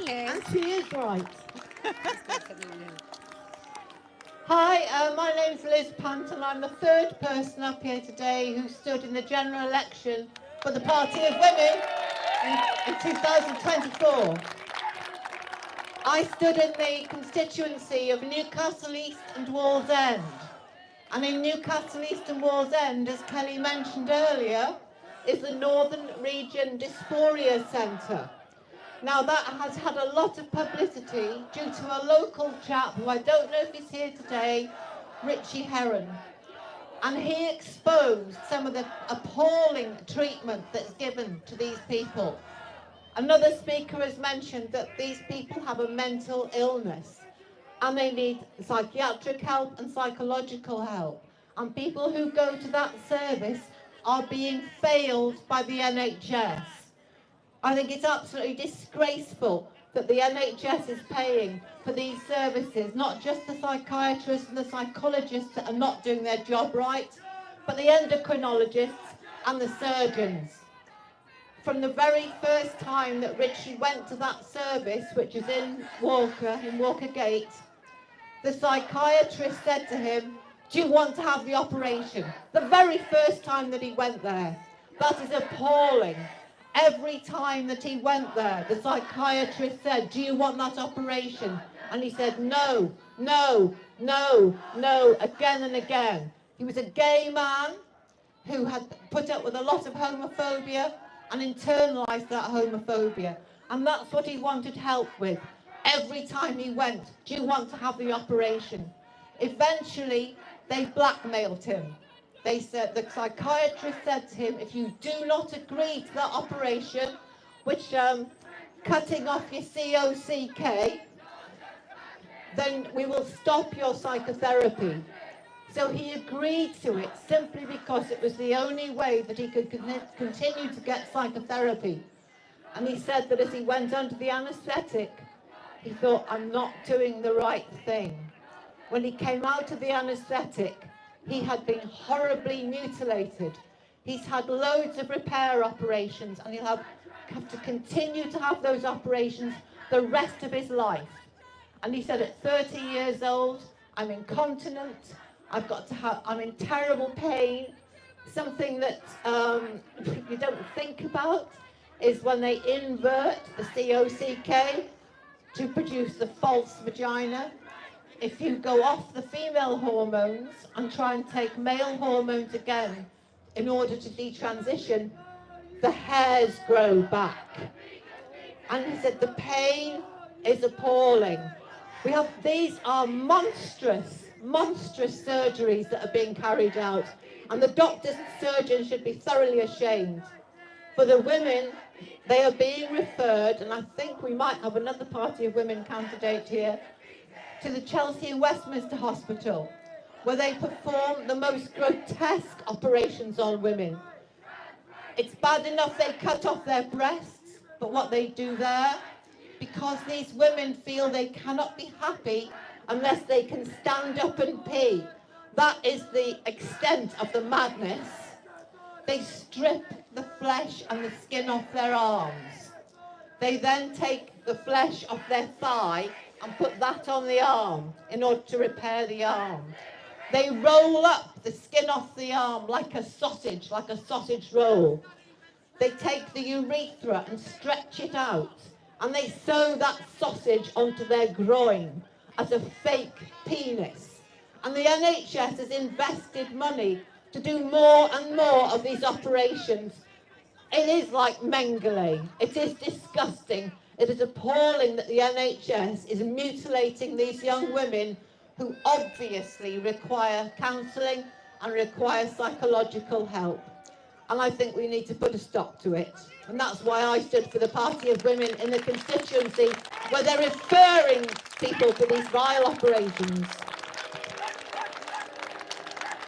And she is right. Hi, my name's Liz Panton. I'm the third person up here today who stood in the general election for the Party of Women in 2024. I stood in the constituency of Newcastle East and Wallsend. And in Newcastle East and Wallsend, as Kelly mentioned earlier, is the Northern Region Dysphoria Centre. Now that has had a lot of publicity due to a local chap who I don't know if he's here today, Richie Heron. And he exposed some of the appalling treatment that's given to these people. Another speaker has mentioned that these people have a mental illness and they need psychiatric help and psychological help. And people who go to that service are being failed by the NHS. I think it's absolutely disgraceful that the NHS is paying for these services, not just the psychiatrists and the psychologists that are not doing their job right, but the endocrinologists and the surgeons. From the very first time that Richie went to that service, which is in Walker Gate, the psychiatrist said to him, "Do you want to have the operation?" The very first time that he went there. That is appalling. Every time that he went there, the psychiatrist said, "Do you want that operation?" And he said, "No, no, no, no," again and again. He was a gay man who had put up with a lot of homophobia and internalised that homophobia. And that's what he wanted help with. Every time he went, "Do you want to have the operation?" Eventually, they blackmailed him. They said, the psychiatrist said to him, "If you do not agree to that operation, which cutting off your COCK, then we will stop your psychotherapy." So he agreed to it simply because it was the only way that he could continue to get psychotherapy. And he said that as he went under the anaesthetic, he thought, "I'm not doing the right thing." When he came out of the anaesthetic, he had been horribly mutilated. He's had loads of repair operations and he'll have to continue to have those operations the rest of his life. And he said, "At 30 years old, I'm incontinent, I'm in terrible pain." Something that you don't think about is when they invert the COCK to produce the false vagina. If you go off the female hormones and try and take male hormones again in order to detransition, the hairs grow back. And he said the pain is appalling. These are monstrous surgeries that are being carried out, and the doctors and surgeons should be thoroughly ashamed. For the women, they are being referred, and I think we might have another Party of Women candidate here, to the Chelsea and Westminster Hospital, where they perform the most grotesque operations on women. It's bad enough they cut off their breasts, but what they do there, because these women feel they cannot be happy unless they can stand up and pee. That is the extent of the madness. They strip the flesh and the skin off their arms. They then take the flesh off their thigh and put that on the arm in order to repair the arm. They roll up the skin off the arm like a sausage roll. They take the urethra and stretch it out, and they sew that sausage onto their groin as a fake penis. And the NHS has invested money to do more and more of these operations. It is like Mengele. It is disgusting. It is appalling that the NHS is mutilating these young women who obviously require counselling and require psychological help. And I think we need to put a stop to it. And that's why I stood for the Party of Women in the constituency where they're referring people for these vile operations.